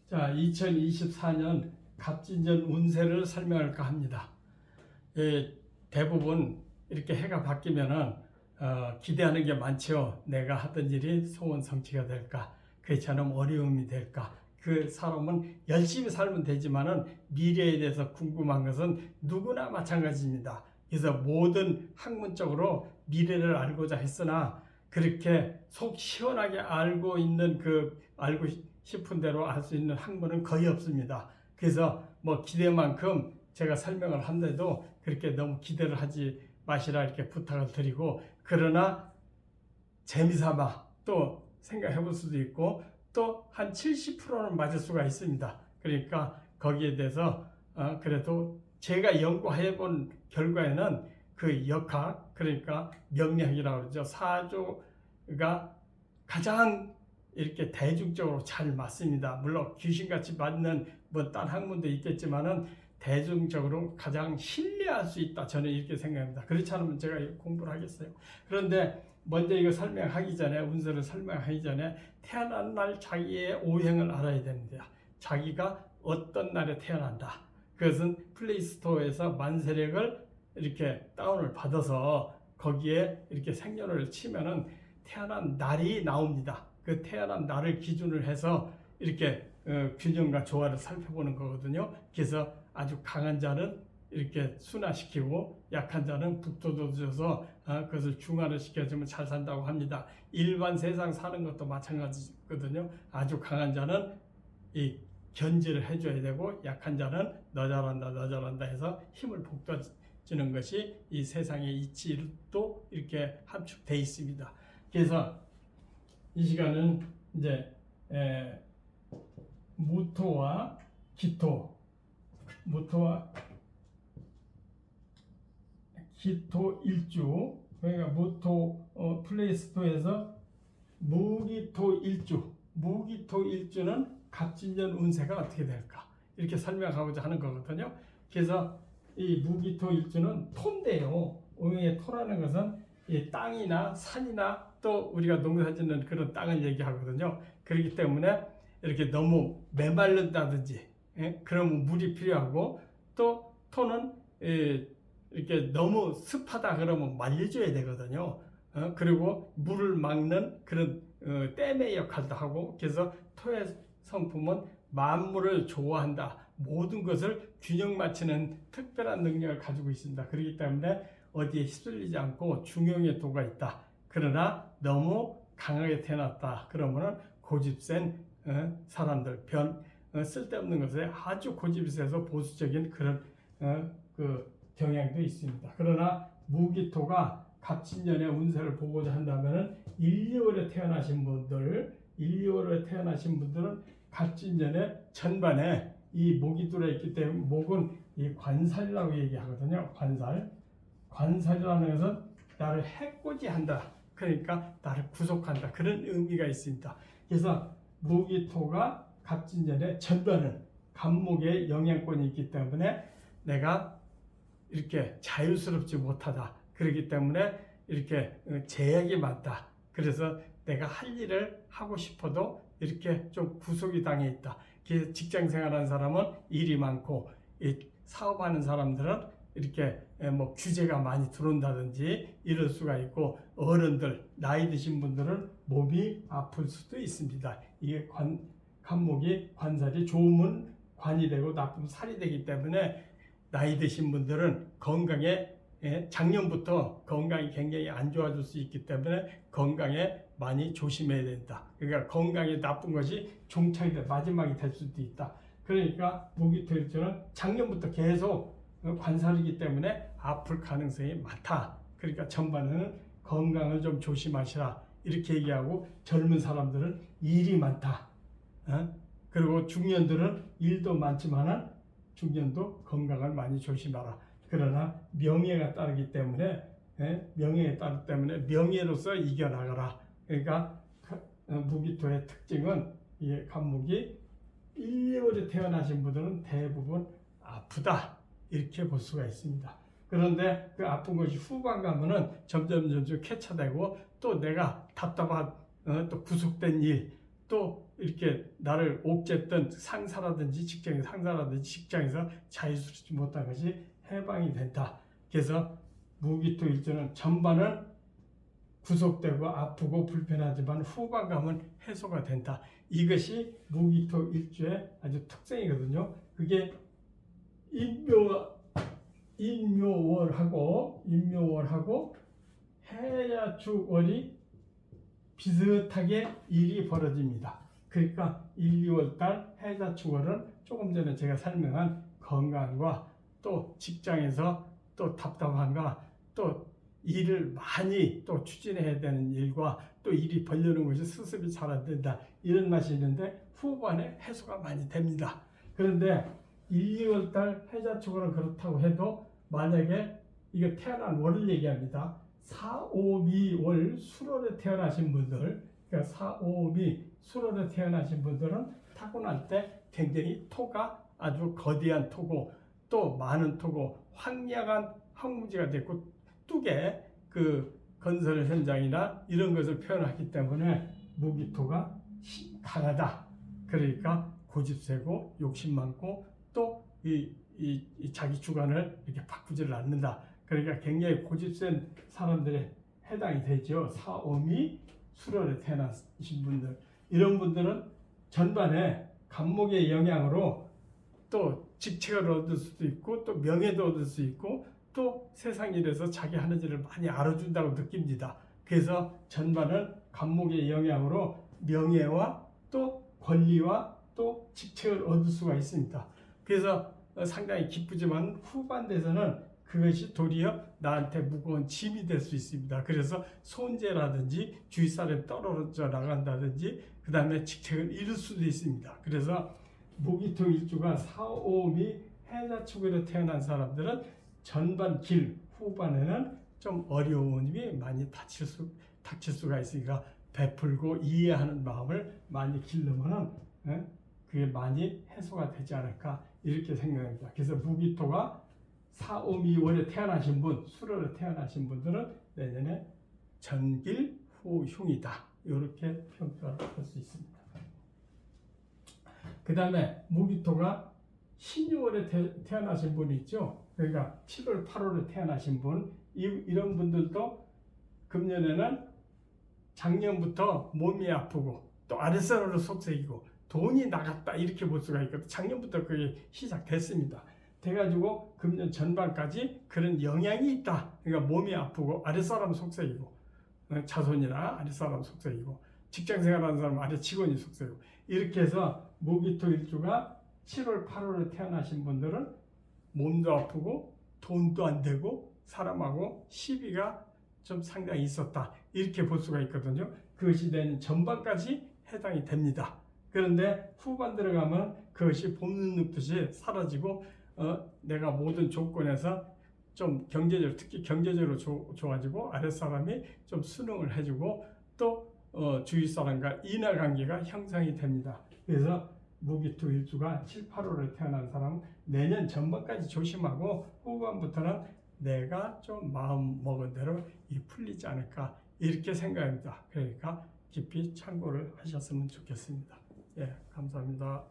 자, 2024년 갑진년 운세를 설명할까 합니다. 대부분 이렇게 해가 바뀌면은 기대하는 게 많죠. 내가 하던 일이 소원 성취가 될까? 그처럼 어려움이 될까? 그 사람은 열심히 살면 되지만은 미래에 대해서 궁금한 것은 누구나 마찬가지입니다. 그래서 모든 학문적으로 미래를 알고자 했으나 그렇게 속 시원하게 알고 있는 알고 싶은 대로 알 수 있는 학문은 거의 없습니다. 그래서 뭐 기대만큼 제가 설명을 한데도 그렇게 너무 기대를 하지 마시라 이렇게 부탁을 드리고, 그러나 재미삼아 또 생각해 볼 수도 있고 또 한 70%는 맞을 수가 있습니다. 그러니까 거기에 대해서 그래도 제가 연구해 본 결과에는 그 역학, 그러니까 명리학이라고 그러죠. 사조가 가장 이렇게 대중적으로 잘 맞습니다. 물론 귀신같이 맞는 뭐 딴 학문도 있겠지만은 대중적으로 가장 신뢰할 수 있다. 저는 이렇게 생각합니다. 그렇지 않으면 제가 공부를 하겠어요. 그런데 먼저 이거 설명하기 전에, 운세를 설명하기 전에 태어난 날 자기의 오행을 알아야 됩니다. 자기가 어떤 날에 태어난다. 그것은 플레이스토어에서 만세력을 이렇게 다운을 받아서 거기에 이렇게 생년을 치면은 태어난 날이 나옵니다. 그 태어난 날을 기준으로 해서 이렇게 균형과 조화를 살펴보는 거거든요. 그래서 아주 강한 자는 이렇게 순화시키고 약한 자는 북돋워줘서 그것을 중화를 시켜주면 잘 산다고 합니다. 일반 세상 사는 것도 마찬가지거든요. 아주 강한 자는 이 견제를 해줘야 되고 약한 자는 너 잘한다 해서 힘을 북돋주는 것이 이 세상의 이치도 이렇게 함축되어 있습니다. 그래서 이 시간은 이제 무토와 기토, 기토 일주, 그러니까 무토 플레이스토어에서 무기토 일주는 갑진년 운세가 어떻게 될까 이렇게 설명하고자 하는 거거든요. 그래서 이 무기토 일주는 토인데요. 오명의 토라는 것은 이 땅이나 산이나 또 우리가 농사짓는 그런 땅을 얘기하거든요. 그렇기 때문에 이렇게 너무 메말른다든지 그러면 물이 필요하고, 또 토는 이렇게 너무 습하다 그러면 말려줘야 되거든요. 그리고 물을 막는 그런 댐의 역할도 하고, 그래서 토의 성품은 만물을 조화한다. 모든 것을 균형 맞추는 특별한 능력을 가지고 있습니다. 그렇기 때문에 어디에 휩쓸리지 않고 중용의 도가 있다. 그러나 너무 강하게 태어났다. 그러면은 고집센 사람들, 쓸데없는 것에 아주 고집이 세서 보수적인 그런 그 경향도 있습니다. 그러나 무기토가 갑진년의 운세를 보고자 한다면은 1, 2월에 태어나신 분들은 갑진년의 전반에 이 목이 들어 있기 때문에, 목은 이 관살이라고 얘기하거든요. 관살이라는 것은 나를 해코지한다. 그러니까 나를 구속한다. 그런 의미가 있습니다. 그래서 무기토가 갑진년의 전반은 갑목의 영향권이 있기 때문에 내가 이렇게 자유스럽지 못하다. 그렇기 때문에 이렇게 제약이 많다. 그래서 내가 할 일을 하고 싶어도 이렇게 좀 구속이 당해 있다. 그래서 직장 생활하는 사람은 일이 많고, 사업하는 사람들은 이렇게 뭐 규제가 많이 들어온다든지 이럴 수가 있고, 어른들, 나이 드신 분들은 몸이 아플 수도 있습니다. 이게 갑목이 관살이 좋으면 관이 되고 나쁘면 살이 되기 때문에 나이 드신 분들은 건강에 작년부터 건강이 굉장히 안 좋아질 수 있기 때문에 건강에 많이 조심해야 된다. 그러니까 건강에 나쁜 것이 종착이 돼 마지막이 될 수도 있다. 그러니까 무기토일주는 작년부터 계속 관살이기 때문에 아플 가능성이 많다. 그러니까 전반에는 건강을 좀 조심하시라 이렇게 얘기하고, 젊은 사람들은 일이 많다. 그리고 중년들은 일도 많지만은 중년도 건강을 많이 조심하라. 그러나 명예가 따르기 때문에 명예로서 이겨나가라. 그러니까 무기토의 특징은 이 갑목이 1, 2월에 태어나신 분들은 대부분 아프다 이렇게 볼 수가 있습니다. 그런데 그 아픈 것이 후반 가면은 점점 쾌차되고, 또 내가 답답한 또 구속된 일, 또 이렇게 나를 옥죄했던 상사라든지 직장의 상사라든지 직장에서 자유스럽지 못한 것이 해방이 된다. 그래서 무기토일주는 전반은 구속되고 아프고 불편하지만 후반 가면 해소가 된다. 이것이 무기토일주의 아주 특징이거든요. 그게 인묘월하고 해야축월이 비슷하게 일이 벌어집니다. 그러니까 1, 2월달 해자축월은 조금 전에 제가 설명한 건강과 또 직장에서 또 답답함과 또 일을 많이 또 추진해야 되는 일과 또 일이 벌려는 것이 수습이 잘 안 된다. 이런 맛이 있는데 후반에 해소가 많이 됩니다. 그런데 1, 2월달 해자축월은 그렇다고 해도 만약에 이거 태어난 월을 얘기합니다. 4, 5, 미월 수월에 태어나신 분들, 그러니까 4, 5, 미 수월에 태어나신 분들은 타고날 때 굉장히 토가 아주 거대한 토고 또 많은 토고 황량한 황무지가 됐고 뚝에 그 건설 현장이나 이런 것을 표현하기 때문에 무기토가 강하다. 그러니까 고집세고 욕심 많고 또 이 자기 주관을 이렇게 바꾸지를 않는다. 그러니까 굉장히 고집센 사람들에 해당이 되죠. 사오미 수월에 태어나신 분들, 이런 분들은 전반에 간목의 영향으로 또 직책을 얻을 수도 있고 또 명예도 얻을 수 있고 또 세상 일에서 자기 하는 일을 많이 알아준다고 느낍니다. 그래서 전반은 간목의 영향으로 명예와 또 권리와 또 직책을 얻을 수가 있습니다. 그래서 상당히 기쁘지만 후반대에서는 그것이 도리어 나한테 무거운 짐이 될 수 있습니다. 그래서 손재라든지 주위 사람이 떨어져 나간다든지 그 다음에 직책을 잃을 수도 있습니다. 그래서 무기토일주가 사오미 해자축으로 태어난 사람들은 전반 길 후반에는 좀 어려움이 많이 닥칠 수가 있으니까 베풀고 이해하는 마음을 많이 기르면은 그게 많이 해소가 되지 않을까 이렇게 생각합니다. 그래서 무기토가 4, 5, 미월에 태어나신 분, 수월에 태어나신 분들은 내년에 전길 후흉이다. 이렇게 평가할 수 있습니다. 그 다음에 무기토가 신유월에 태어나신 분이 있죠. 그러니까 7월, 8월에 태어나신 분, 이런 분들도 금년에는 작년부터 몸이 아프고 또 아랫사람으로 속색이고 돈이 나갔다 이렇게 볼 수가 있거든요. 작년부터 그게 시작됐습니다. 돼가지고 금년 전반까지 그런 영향이 있다. 그러니까 몸이 아프고 아랫사람 속색이고 자손이나 아랫사람 속색이고 직장생활하는 사람 아래 직원이 속색이고 이렇게 해서 무기토일주가 7월 8월에 태어나신 분들은 몸도 아프고 돈도 안 되고 사람하고 시비가 좀 상당히 있었다 이렇게 볼 수가 있거든요. 그것이 된 전반까지 해당이 됩니다. 그런데 후반 들어가면 그것이 봄눈 눕듯이 사라지고 내가 모든 조건에서 좀 경제적으로 특히 경제적으로 좋아지고 아랫사람이 좀 순응을 해주고 또 주위 사람과 인하관계가 형성이 됩니다. 그래서 무기토일주가 7, 8월에 태어난 사람은 내년 전반까지 조심하고 후반부터는 내가 좀 마음 먹은 대로 풀리지 않을까 이렇게 생각합니다. 그러니까 깊이 참고를 하셨으면 좋겠습니다. 예, 감사합니다.